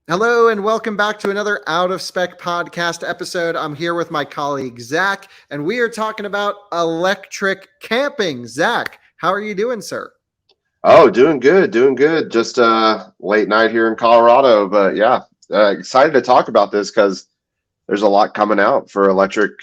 Hello and welcome back to another Out of Spec podcast episode. I'm here with my colleague Zach, and we are talking about electric camping. Zach, how are you doing, sir? Oh, doing good, doing good. Just late night here in Colorado, but yeah, excited to talk about this because there's a lot coming out for electric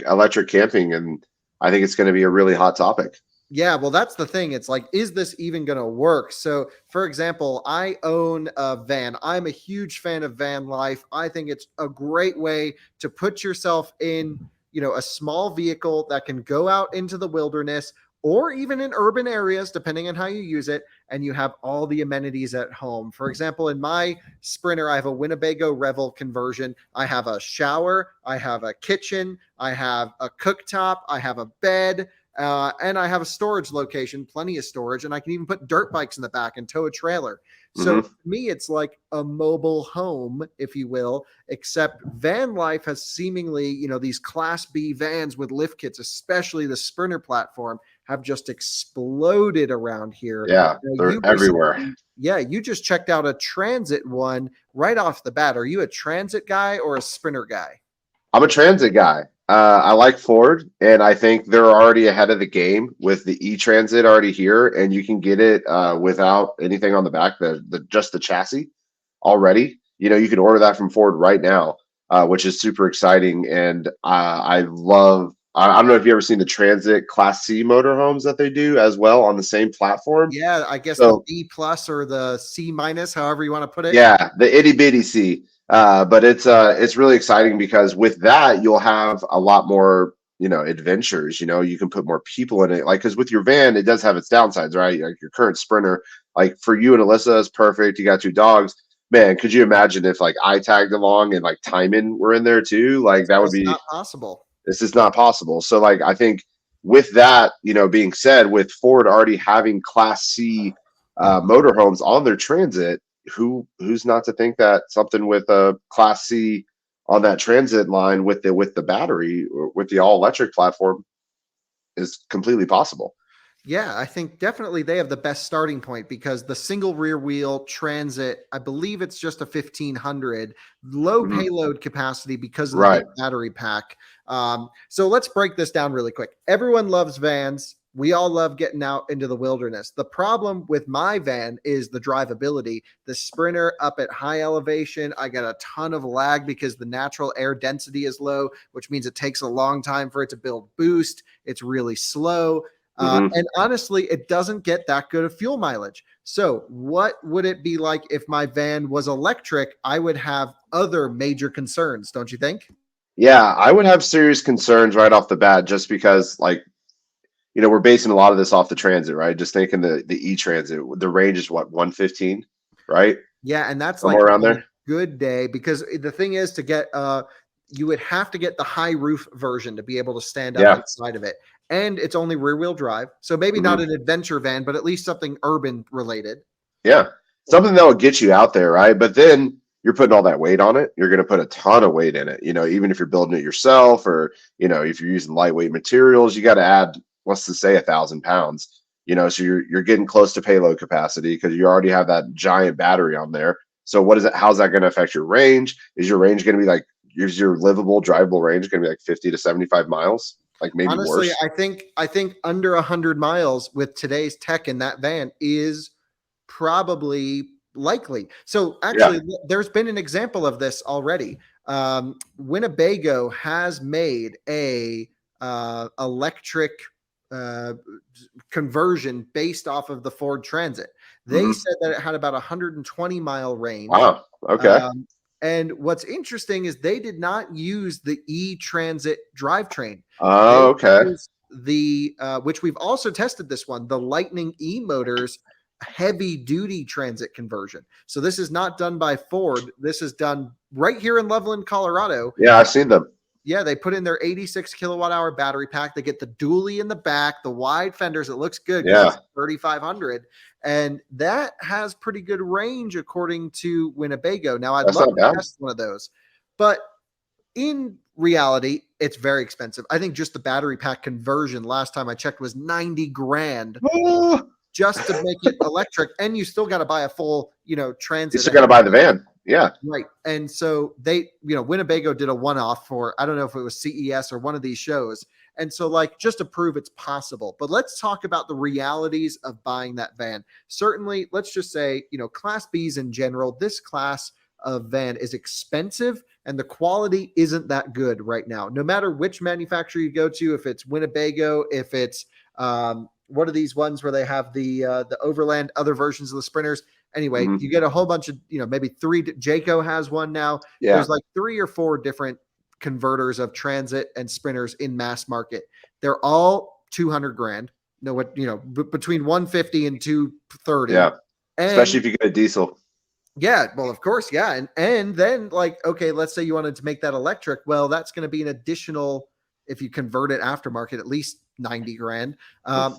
camping, and I think it's going to be a really hot topic. Yeah, well, that's the thing. It's like, is this even going to work? So, for example, I own a van. I'm a huge fan of van life. I think it's a great way to put yourself in, a small vehicle that can go out into the wilderness or even in urban areas, depending on how you use it, and you have all the amenities at home. For example, in my Sprinter, I have a Winnebago Revel conversion. I have a shower, I have a kitchen, I have a cooktop, I have a bed. And I have a storage location, plenty of storage, and I can even put dirt bikes in the back and tow a trailer. So Hmm. to me, it's like a mobile home, if you will, except van life has seemingly, these Class B vans with lift kits, especially the Sprinter platform, have just exploded around here. Yeah, they're You everywhere. recently, yeah, you just checked out a transit one right off the bat. Are you a transit guy or a Sprinter guy? I'm a transit guy. I like Ford, and I think they're already ahead of the game with the e-Transit already here, and you can get it without anything on the back, the just the chassis already. You can order that from Ford right now, which is super exciting. And I love. I don't know if you ever seen the Transit Class C motorhomes that they do as well on the same platform. Yeah, I guess the So B plus or the C minus, however you want to put it. yeah, the itty bitty C. But it's really exciting because with that you'll have a lot more adventures. You can put more people in it. Like because with your van it does have its downsides, right? Like your current Sprinter, like for you and Alyssa is perfect. You got two dogs. Man, could you imagine if like I tagged along and like Timon were in there too? Like It's that would just be not possible. this is not possible. So like I think with that, being said, with Ford already having Class C motorhomes on their Transit, who's not to think that something with a Class C on that Transit line with the battery or with the all electric platform is completely possible. Yeah, I think definitely they have the best starting point because the single rear wheel transit, I believe it's just a 1500, low Hmm. payload capacity because of the big Right. battery pack. So let's break this down really quick. Everyone loves vans. We all love getting out into the wilderness. The problem with my van is the drivability. The Sprinter up at high elevation, I got a ton of lag because the natural air density is low, which means it takes a long time for it to build boost. It's really slow. Hmm. And honestly, it doesn't get that good of fuel mileage. So, what would it be like if my van was electric? I would have other major concerns, don't you think? Yeah, I would have serious concerns right off the bat just because like we're basing a lot of this off the Transit, right? Just thinking the e-Transit, the range is what 115, right? Yeah, and that's Somewhere like around on a there. good day because the thing is to get you would have to get the high roof version to be able to stand up Yeah. inside of it. And it's only rear wheel drive. So maybe not Hmm. an adventure van, but at least something urban related. Yeah. Something that will get you out there, right? But then you're putting all that weight on it. You're going to put a ton of weight in it. Even if you're building it yourself or, if you're using lightweight materials, you got to add, let's just say 1,000 pounds. So you're getting close to payload capacity because you already have that giant battery on there. So what is it? How's that going to affect your range? Is your range going to be like, is your livable, drivable range going to be like 50 to 75 miles? Like maybe Honestly, worse? I think under 100 miles with today's tech in that van is probably likely. So Yeah. actually, there's been an example of this already. Winnebago has made a electric uh, conversion based off of the Ford Transit. They Hmm. said that it had about 120-mile range. Wow. Okay. Um, and what's interesting is they did not use the e-Transit drivetrain. They Oh, okay. used which we've also tested this one, the Lightning E motors heavy duty transit conversion. So this is not done by Ford. This is done right here in Loveland, Colorado. Yeah, I've seen them. Yeah, they put in their 86 kilowatt hour battery pack. They get the dually in the back, the wide fenders. It looks good because it's Yeah. 3,500. And that has pretty good range according to Winnebago. Now, I'd That's love not to bad. test one of those. But in reality, it's very expensive. I think just the battery pack conversion last time I checked was 90 grand Oh, just to make it electric. And you still got to buy a full, you transit still got to and buy the van. Yeah. Right. And so they, Winnebago did a one-off for, I don't know if it was CES or one of these shows. And so, like, just to prove it's possible. But let's talk about the realities of buying that van. Certainly, let's just say, Class Bs in general, this class of van is expensive and the quality isn't that good right now. No matter which manufacturer you go to, if it's Winnebago, if it's what are these ones where they have the Overland, other versions of the Sprinters. Anyway, Hmm. you get a whole bunch of, maybe three. Jayco has one now. Yeah. There's like 3 or 4 different converters of Transit and Sprinters in mass market. They're all 200 grand. No, between 150 and 230. Yeah. Especially And if you get a diesel. yeah, well, of course, yeah. And then, like, okay, let's say you wanted to make that electric. Well, that's going to be an additional, if you convert it aftermarket, at least 90 grand.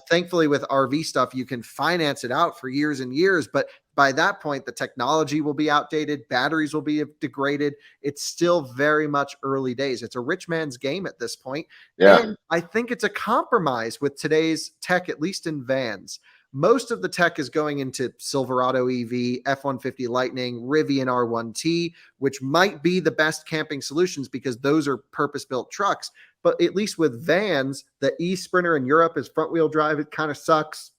Thankfully, with RV stuff, you can finance it out for years and years. But by that point, the technology will be outdated, batteries will be degraded. It's still very much early days. It's a rich man's game at this point. Yeah. And I think it's a compromise with today's tech, at least in vans. Most of the tech is going into Silverado EV, F-150 Lightning, Rivian R1T, which might be the best camping solutions because those are purpose-built trucks. But at least with vans, the e-Sprinter in Europe is front-wheel drive. It kind of sucks.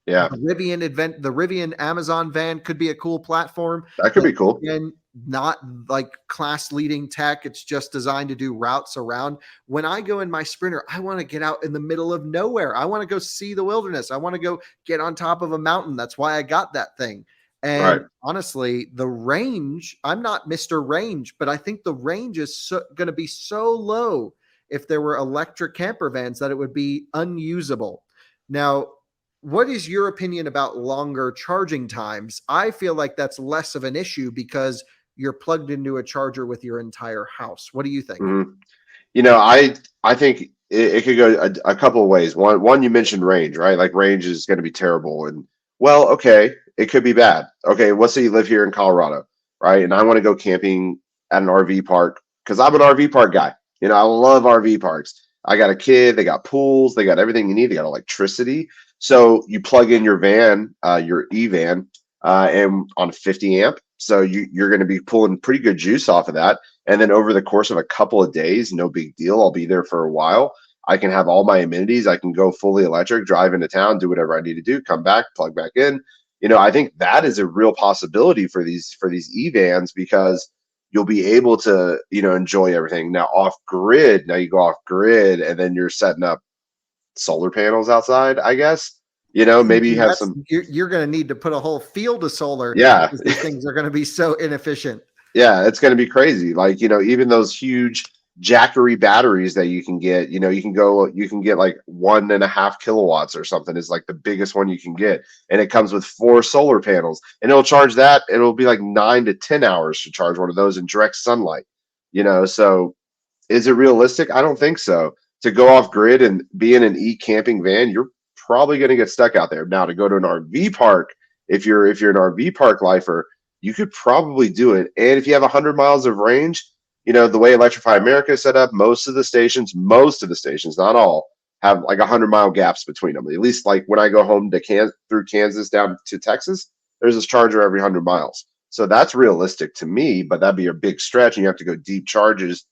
Yeah. The Rivian Amazon van could be a cool platform, That could but be cool. again, not like class leading tech. It's just designed to do routes around. When I go in my Sprinter, I want to get out in the middle of nowhere. I want to go see the wilderness. I want to go get on top of a mountain. That's why I got that thing. Right. And honestly, the range, I'm not Mr. Range, but I think the range is going to be so low if there were electric camper vans that it would be unusable. Now, what is your opinion about longer charging times? I feel like that's less of an issue because you're plugged into a charger with your entire house. What do you think? Hmm. I think it could go a couple of ways. One, you mentioned range, right? Like range is going to be terrible, and well, okay, it could be bad. Okay, let's say you live here in Colorado, right? And I want to go camping at an RV park because I'm an RV park guy. I love RV parks. I got a kid. They got pools. They got everything you need. They got electricity. So you plug in your van, your e-van, and on 50 amp. So you're going to be pulling pretty good juice off of that. And then over the course of a couple of days, no big deal. I'll be there for a while. I can have all my amenities. I can go fully electric, drive into town, do whatever I need to do, come back, plug back in. I think that is a real possibility for these e-vans because you'll be able to, enjoy everything. Now off grid, now you go off grid and then you're setting up solar panels outside, I guess. Maybe you have some. You're going to need to put a whole field of solar Yeah. because these things are going to be so inefficient. Yeah, it's going to be crazy. Like, even those huge Jackery batteries that you can get, you can get like 1.5 kilowatts or something is like the biggest one you can get. And it comes with 4 solar panels and it'll charge that. It'll be like 9 to 10 hours to charge one of those in direct sunlight, so is it realistic? I don't think so. To go off grid and be in an camping van, you're probably going to get stuck out there. Now to go to an RV park, if you're an RV park lifer, you could probably do it. And if you have 100 miles of range, the way Electrify America is set up, most of the stations, not all, have like 100-mile gaps between them. At least like when I go home to through Kansas down to Texas, there's this charger every 100 miles. So that's realistic to me, but that'd be a big stretch, and you have to go deep charges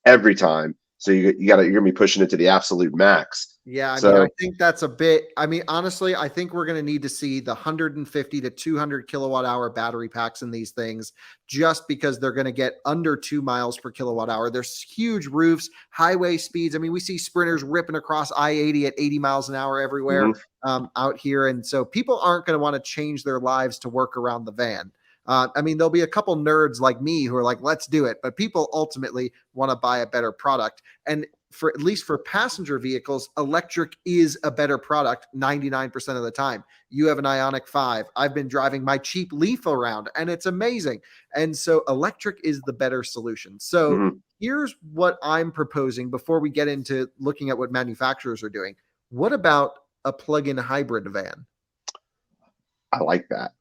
every time. So you're gonna be pushing it to the absolute max. Yeah, So I think that's a bit. Honestly, I think we're going to need to see the 150 to 200 kilowatt hour battery packs in these things just because they're going to get under 2 miles per kilowatt hour. There's huge roofs, highway speeds. We see Sprinters ripping across I-80 at 80 miles an hour everywhere out here. And so people aren't going to want to change their lives to work around the van. There'll be a couple nerds like me who are like, let's do it. But people ultimately want to buy a better product. And at least for passenger vehicles, electric is a better product 99% of the time. You have an Ioniq 5. I've been driving my cheap Leaf around and it's amazing. And so electric is the better solution. So here's what I'm proposing before we get into looking at what manufacturers are doing. What about a plug-in hybrid van? I like that.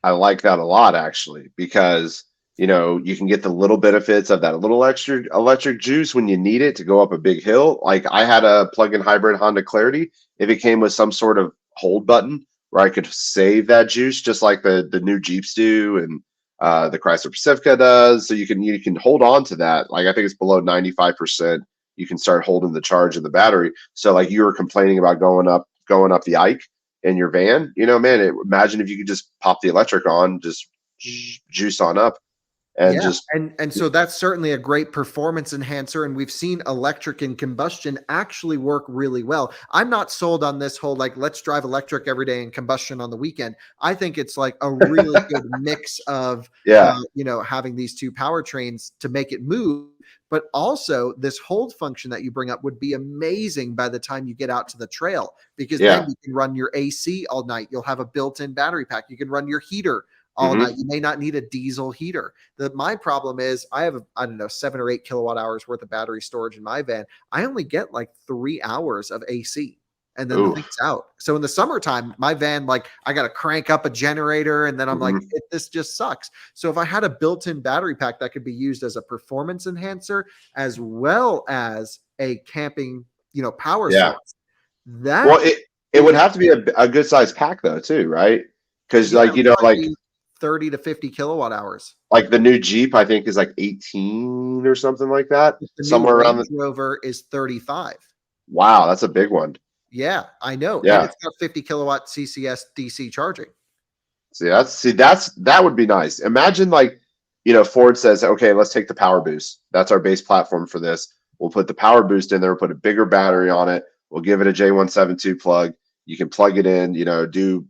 I like that a lot, actually, because you can get the little benefits of that little extra electric juice when you need it to go up a big hill. Like I had a plug-in hybrid Honda Clarity. If it came with some sort of hold button where I could save that juice, just like the new Jeeps do, and The Chrysler Pacifica does. So you can hold on to that. Like I think it's below 95%. You can start holding the charge of the battery. So like you were complaining about going up the Ike in your van, man, imagine if you could just pop the electric on, just juice on up and Yeah, just and so that's certainly a great performance enhancer, and we've seen electric and combustion actually work really well. I'm not sold on this whole like let's drive electric every day and combustion on the weekend. I think it's like a really good mix of yeah, having these two powertrains to make it move, but also this hold function that you bring up would be amazing by the time you get out to the trail because then yeah. you can run your AC all night. You'll have a built-in battery pack. You can run your heater all night. Hmm. You may not need a diesel heater. My problem is I have I don't know 7 or 8 kilowatt hours worth of battery storage in my van. I only get like 3 hours of AC, and then the Ooh. thing's out. So in the summertime, my van like I got to crank up a generator, and then I'm like Hmm. this just sucks. So if I had a built-in battery pack that could be used as a performance enhancer as well as a camping power Yeah. source, Well, that it would is have to be a good sized pack though, too, right? Because yeah, like it would probably be 30 to 50 kilowatt hours. like the new Jeep, I think is like 18 or something like that, The new somewhere around Range the. Rover is 35. Wow, that's a big one. Yeah, I know, and Yeah. it's got 50 kilowatt CCS DC charging. That would be nice. Imagine like, Ford says, okay, let's take the power boost. That's our base platform for this. We'll put the power boost in there, we'll put a bigger battery on it. We'll give it a J172 plug. You can plug it in, do,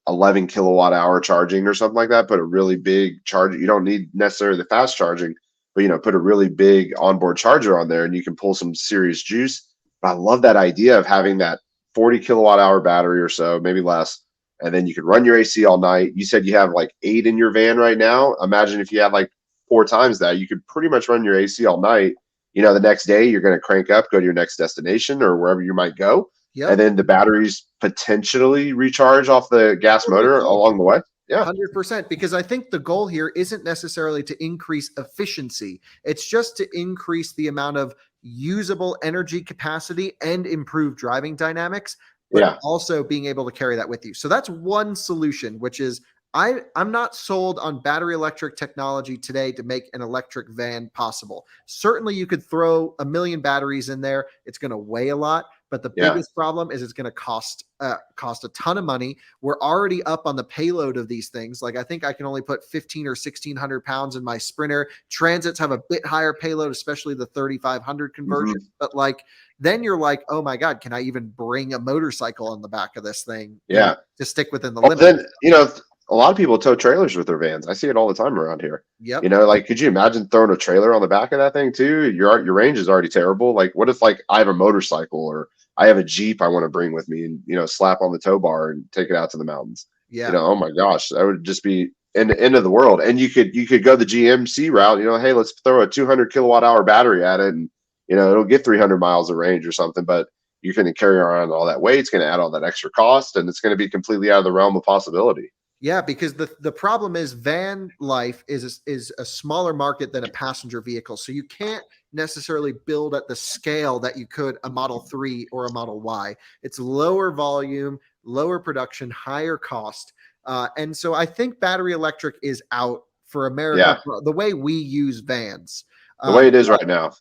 11 kilowatt hour charging or something like that. Put a really big charger. You don't need necessarily the fast charging, but, put a really big onboard charger on there and you can pull some serious juice. But I love that idea of having that 40 kilowatt hour battery or so, maybe less, and then you could run your AC all night. You said you have like 8 in your van right now. Imagine if you had like 4 times that, you could pretty much run your AC all night. The next day you're going to crank up, go to your next destination or wherever you might go, and Yep, then the batteries potentially recharge off the gas totally motor could. along the way. Yeah, 100%, because I think the goal here isn't necessarily to increase efficiency. It's just to increase the amount of usable energy capacity and improve driving dynamics, but yeah, also being able to carry that with you. So that's one solution, which is I'm not sold on battery electric technology today to make an electric van possible. Certainly, you could throw a million batteries in there. It's going to weigh a lot, but the yeah. biggest problem is it's going to cost a ton of money. We're already up on the payload of these things. Like I think I can only put 15 or 1600 pounds in my Sprinter. Transits have a bit higher payload, especially the 3500 conversion. Hmm. But like then you're like, oh my god, can I even bring a motorcycle on the back of this thing? Yeah. To stick within the Well, limits. then, a lot of people tow trailers with their vans. I see it all the time around here. Yep. Like, could you imagine throwing a trailer on the back of that thing too? Your range is already terrible. Like, what if like I have a motorcycle or I have a Jeep I want to bring with me and slap on the tow bar and take it out to the mountains? Yeah. Oh my gosh, that would just be end of the world. And you could go the GMC route. Hey, let's throw a 200 kilowatt hour battery at it, and it'll get 300 miles of range or something. But you're going to carry around all that weight. It's going to add all that extra cost, and it's going to be completely out of the realm of possibility. Yeah, because the problem is van life is a smaller market than a passenger vehicle. So you can't necessarily build at the scale that you could a Model 3 or a Model Y. It's lower volume, lower production, higher cost. And so I think battery electric is out for America, Yeah, the way we use vans. the way it is But right now.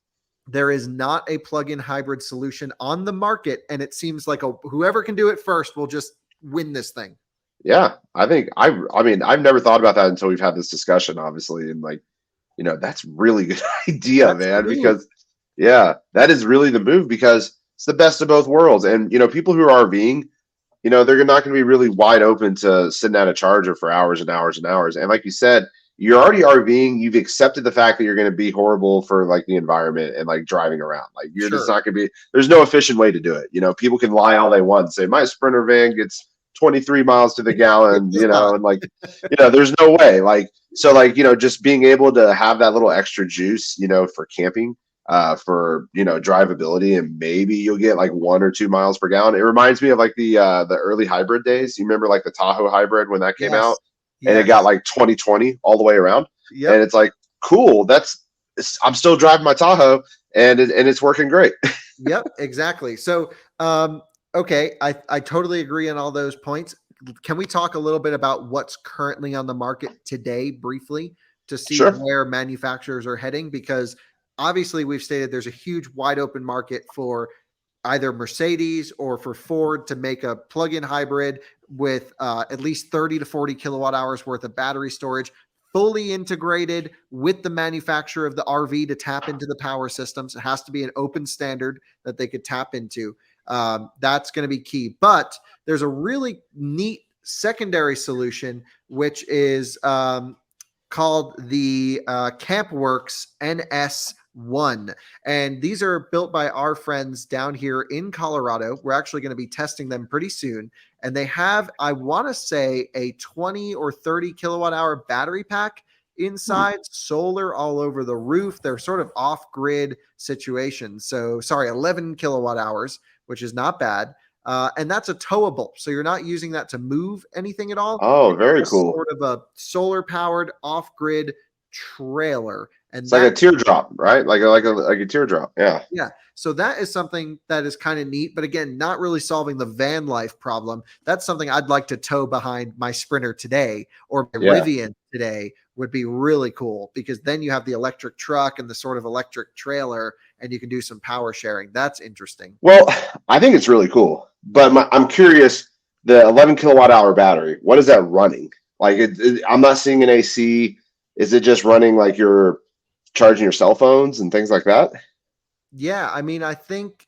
there is not a plug-in hybrid solution on the market, and it seems like whoever can do it first will just win this thing. Yeah, I mean, I've never thought about that until we've had this discussion, obviously, and like, that's really good idea, That's the man. move. Because yeah, that is really the move because it's the best of both worlds. And people who are RVing, they're not going to be really wide open to sitting at a charger for hours and hours and hours. And like you said, you're already RVing. You've accepted the fact that you're going to be horrible for like the environment and like driving around. Like you're just Sure. not going to be. There's no efficient way to do it. People can lie all they want and say my Sprinter van gets 23 miles to the It gallon. does not. And like, there's no way. Like so, like just being able to have that little extra juice, for camping for drivability, and maybe you'll get like 1 or 2 miles per gallon. It reminds me of like the early hybrid days. You remember like the Tahoe hybrid when that came out, Yes. and it got Yes. like 2020 all the way around, and Yep. it's like cool. I'm still driving my Tahoe, and it's working great. Yep. Exactly. So, okay, I totally agree on all those points. can we talk a little bit about what's currently on the market today briefly to see Sure. where manufacturers are heading? Because obviously we've stated there's a huge wide open market for either Mercedes or for Ford to make a plug-in hybrid with at least 30 to 40 kilowatt hours worth of battery storage, fully integrated with the manufacturer of the RV to tap into the power systems. It has to be an open standard that they could tap into. That's going to be key. But there's a really neat secondary solution, which is called the CampWorks NS1. And these are built by our friends down here in Colorado. We're actually going to be testing them pretty soon. And they have, I want to say, a 20 or 30 kilowatt hour battery pack inside, solar all over the roof. They're sort of off grid situations. So, sorry, 11 kilowatt hours, which is not bad. And that's a towable. So you're not using that to move anything at all. Oh, very It's cool. sort of a solar powered off grid trailer. And It's like a teardrop, right? Like a teardrop. Yeah. yeah. So that is something that is kind of neat, but again, not really solving the van life problem. That's something I'd like to tow behind my Sprinter today or my Rivian today would be really cool, because then you have the electric truck and the sort of electric trailer and you can do some power sharing. That's interesting. Well, I think it's really cool, but I'm curious, the 11 kilowatt hour battery, what is that running? Like I'm not seeing an AC. Is it just running like you're charging your cell phones and things like that? Yeah, I mean, I think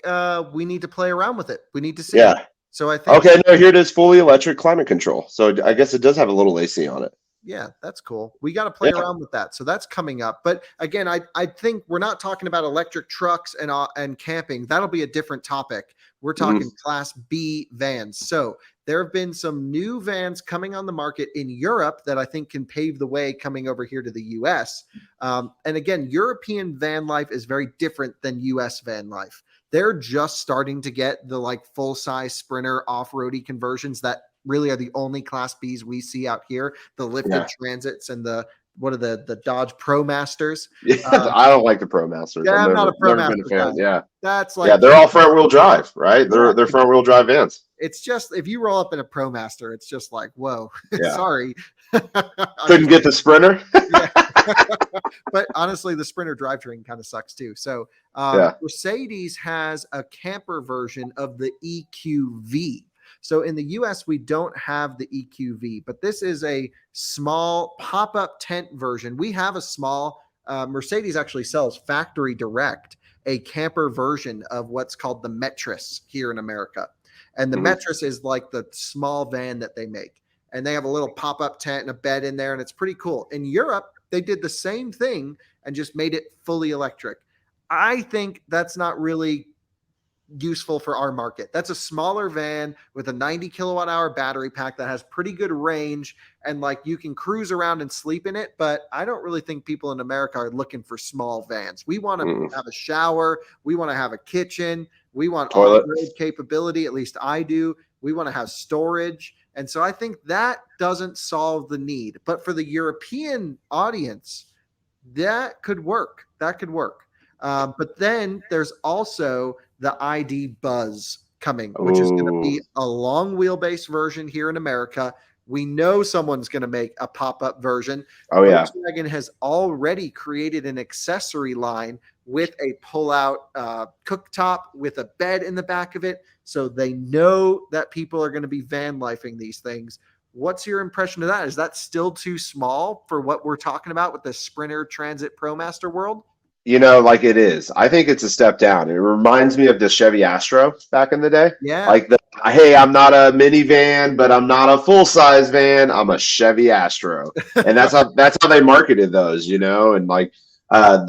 we need to play around with it. We need to see. Yeah. So I think. Okay, no, here it is, fully electric climate control. So I guess it does have a little AC on it. Yeah, that's cool. We got to play around with that. So that's coming up. But again, I think we're not talking about electric trucks and camping. That'll be a different topic. We're talking Class B vans. So there have been some new vans coming on the market in Europe that I think can pave the way coming over here to the US. And again, European van life is very different than US van life. They're just starting to get the like full size Sprinter off-roady conversions that really are the only Class Bs we see out here. The lifted Transits and the Dodge Pro Masters. Yeah, I don't like the Pro Masters. Yeah, I'm not a Pro Master fan. Yeah, that's like they're all front wheel drive, right? They're front wheel drive vans. It's just if you roll up in a Pro Master, it's just like whoa. Yeah. Sorry, couldn't get the Sprinter. But honestly, the Sprinter drivetrain kind of sucks too. So Mercedes has a camper version of the EQV. So in the US, we don't have the EQV, but this is a small pop-up tent version. We have a small, Mercedes actually sells factory direct, a camper version of what's called the Metris here in America. And the Metris is like the small van that they make. And they have a little pop-up tent and a bed in there, and it's pretty cool. In Europe, they did the same thing and just made it fully electric. I think that's not really useful for our market. That's a smaller van with a 90 kilowatt hour battery pack that has pretty good range, and like you can cruise around and sleep in it. But I don't really think people in America are looking for small vans. We want to have a shower. We want to have a kitchen. We want off-road capability. At least I do. We want to have storage. And so I think that doesn't solve the need. But for the European audience, that could work. That could work. But then there's also the ID Buzz coming, which is going to be a long wheelbase version here in America. We know someone's going to make a pop-up version. Volkswagen has already created an accessory line with a pull-out cooktop with a bed in the back of it. So they know that people are going to be van lifing these things. What's your impression of that? Is that still too small for what we're talking about with the Sprinter Transit ProMaster world? You know, like it is. I think it's a step down. It reminds me of the Chevy Astro back in the day. Yeah. Like hey, I'm not a minivan, but I'm not a full size van. I'm a Chevy Astro, and that's how they marketed those. You know, and like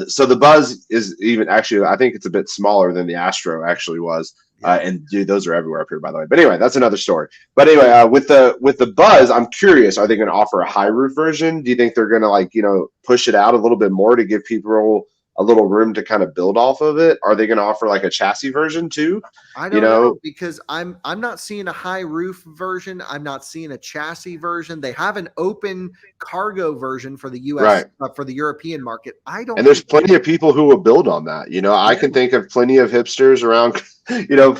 so the Buzz is even actually I think it's a bit smaller than the Astro actually was. And dude, those are everywhere up here, by the way. But anyway, that's another story. But anyway, with the Buzz, I'm curious: are they going to offer a high roof version? Do you think they're going to push it out a little bit more to give people a little room to kind of build off of it? Are they going to offer like a chassis version too? I don't know, because I'm not seeing a high roof version. I'm not seeing a chassis version. They have an open cargo version for the US, for the European market. And there's plenty of people who will build on that. You know, I can think of plenty of hipsters around,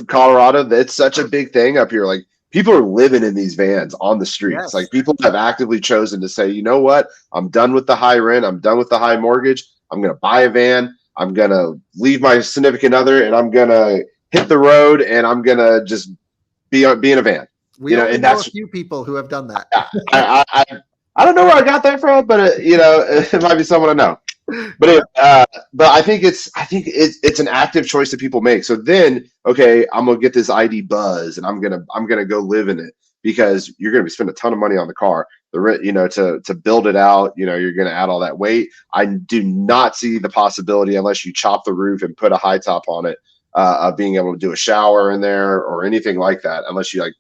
Colorado. That's such a big thing up here. Like people are living in these vans on the streets. Yes. Like people have actively chosen to say, you know what? I'm done with the high rent. I'm done with the high mortgage. I'm going to buy a van. I'm going to leave my significant other and I'm going to hit the road and I'm going to just be in a van, We only and know a that's, few people who have done that. I, I, I, I don't know where I got that from, but it might be someone I know. But Yeah. but I think it's an active choice that people make. So then, okay, I'm gonna get this ID Buzz, and I'm gonna go live in it because you're gonna be spending a ton of money on the car, the rent, to build it out. You're gonna add all that weight. I do not see the possibility unless you chop the roof and put a high top on it, of being able to do a shower in there or anything like that. Unless you like,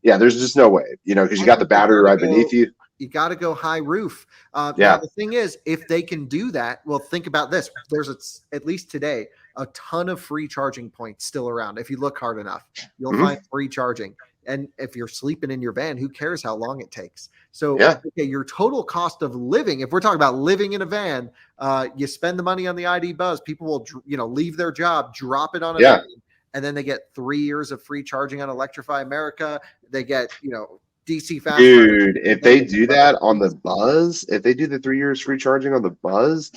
yeah, there's just no way, because you I got the think battery right beneath you. you got to go high roof. Now Yeah. the thing is, if they can do that, well, think about this. There's at least today a ton of free charging points still around. If you look hard enough, you'll Mhm. find free charging. And if you're sleeping in your van, who cares how long it takes? So, Yeah. okay, your total cost of living, if we're talking about living in a van, you spend the money on the ID Buzz. People will, leave their job, drop it on a van, Yeah. and then they get 3 years of free charging on Electrify America. They get, DC fast charging. Dude, if They they get do that on the groceries. Buzz, if they do the 3 years free charging on the Buzz,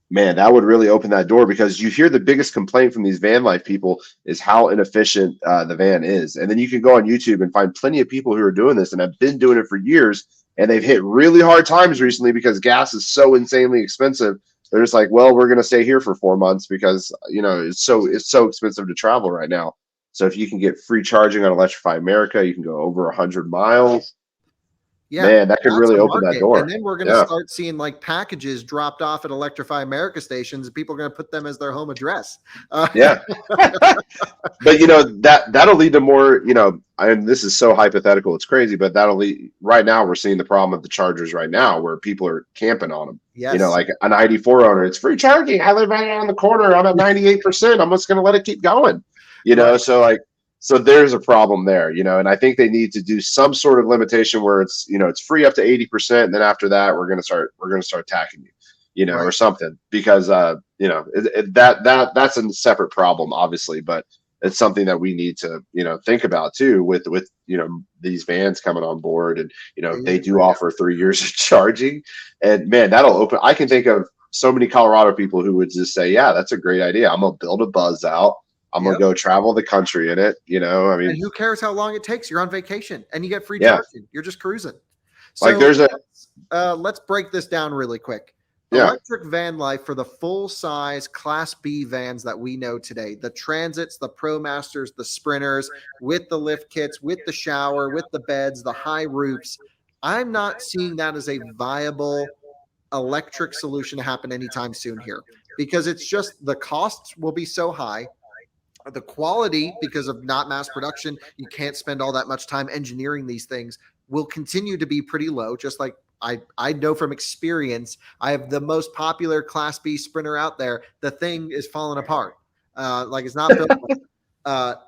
man, that would really open that door because you hear the biggest complaint from these van life people is how inefficient the van is. And then you can go on YouTube and find plenty of people who are doing this and have been doing it for years. And they've hit really hard times recently because gas is so insanely expensive. They're just like, well, we're going to stay here for 4 months because it's so expensive to travel right now. So if you can get free charging on Electrify America, you can go over 100 miles. Yeah, Man, that could that's really a open that market. And door. then we're going to Yeah. start seeing like packages dropped off at Electrify America stations, and people are going to put them as their home address. Yeah. But that'll lead to more, and this is so hypothetical, it's crazy, but that'll lead right now we're seeing the problem of the chargers right now where people are camping on them. Yes. Like an ID4 owner, it's free charging. I live right around the corner. I'm at 98%. I'm just gonna let it keep going. Right. So there's a problem there, and I think they need to do some sort of limitation where it's free up to 80%, and then after that we're gonna start attacking you, or Right. something because that's a separate problem, obviously, but it's something that we need to think about too with these vans coming on board, and they do offer 3 years of charging, and man, that'll open. I can think of so many Colorado people who would just say, yeah, that's a great idea. I'm gonna build a Buzz out. I'm gonna Yep. go travel the country in it. I And mean, who cares how long it takes? You're on vacation and you get free yeah, charging. You're just cruising. like So there's a let's break this down really quick. yeah, Electric van life for the full size Class B vans that we know today, the Transits, the ProMasters, the Sprinters, with the lift kits, with the shower, with the beds, the high roofs. I'm not seeing that as a viable electric solution to happen anytime soon here because it's just the costs will be so high. The quality, because of not mass production, you can't spend all that much time engineering these things, will continue to be pretty low. Just like I know from experience, I have the most popular Class B Sprinter out there. The thing is falling apart, like it's not built.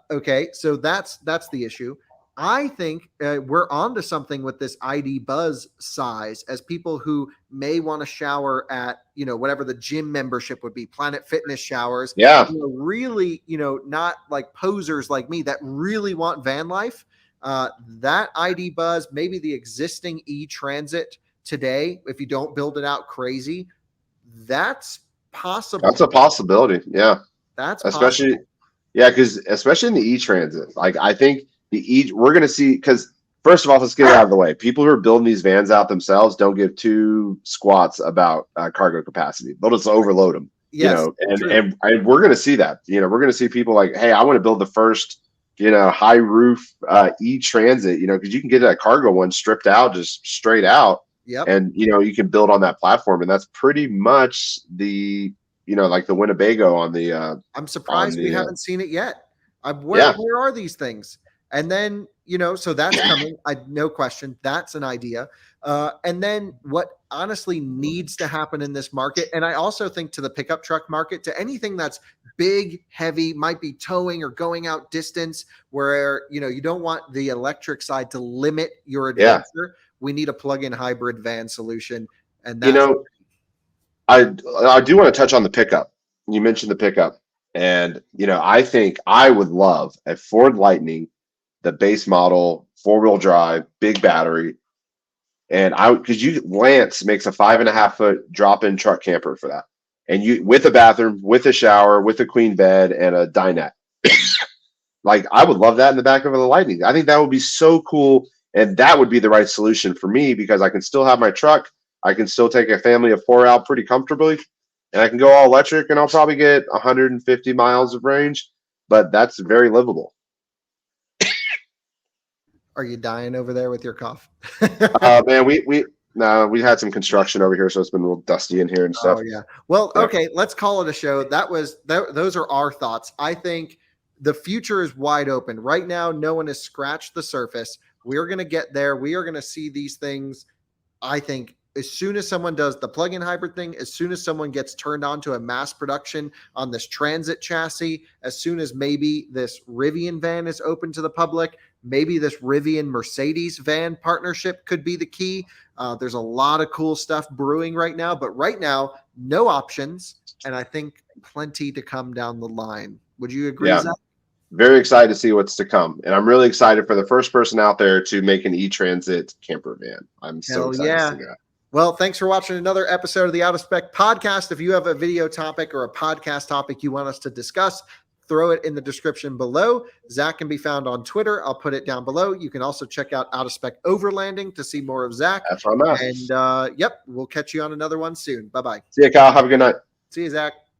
Okay, so that's the issue. I think we're onto something with this ID Buzz size as people who may want to shower at, whatever the gym membership would be, Planet Fitness showers, yeah. really, not like posers like me that really want van life. That ID Buzz, maybe the existing e-transit today, if you don't build it out crazy, that's That's possible. a possibility. Yeah, That's especially possible. yeah, because especially in the e-transit, like I think we're gonna see because first of all, let's get it out of the way. People who are building these vans out themselves don't give two squats about cargo capacity. They'll just overload them, Yes, and true. and we're gonna see that. We're gonna see people like, hey, I want to build the first high roof e-transit, because you can get that cargo one stripped out just straight out, Yep. and you can build on that platform, and that's pretty much the like the Winnebago on the I'm surprised we uh, haven't seen it yet. Where yeah. where are these things? And then, so that's coming. No question, that's an idea. And then what honestly needs to happen in this market, and I also think to the pickup truck market, to anything that's big, heavy, might be towing or going out distance, where you don't want the electric side to limit your Yeah. adventure. We need a plug-in hybrid van solution, and You that's know, I do want to touch on the pickup. You mentioned the pickup, and I think I would love a Ford Lightning the base model, 4-wheel drive, big battery. And Lance makes a 5.5 foot drop-in truck camper for that. And you, with a bathroom, with a shower, with a queen bed and a dinette. Like, I would love that in the back of the Lightning. I think that would be so cool. And that would be the right solution for me because I can still have my truck. I can still take a family of 4 out pretty comfortably. And I can go all electric and I'll probably get 150 miles of range. But that's very livable. Are you dying over there with your cough? Man, we had some construction over here, so it's been a little dusty in here and stuff. Oh yeah. Well, okay, let's call it a show. Those are our thoughts. I think the future is wide open. Right now, no one has scratched the surface. We're going to get there. We are going to see these things. I think as soon as someone does the plug-in hybrid thing, as soon as someone gets turned on to a mass production on this transit chassis, as soon as maybe this Rivian van is open to the public, maybe this Rivian Mercedes van partnership could be the key. There's a lot of cool stuff brewing right now, but right now, no options. And I think plenty to come down the line. Would you agree, Zach? Very excited to see what's to come. And I'm really excited for the first person out there to make an e-transit camper van. I'm so excited to see that. Well, thanks for watching another episode of the Out of Spec podcast. If you have a video topic or a podcast topic you want us to discuss, throw it in the description below. Zach can be found on Twitter. I'll put it down below. You can also check out Out of Spec Overlanding to see more of Zach. That's what I'm at. And we'll catch you on another one soon. Bye-bye. See you, Kyle. Have a good night. See you, Zach.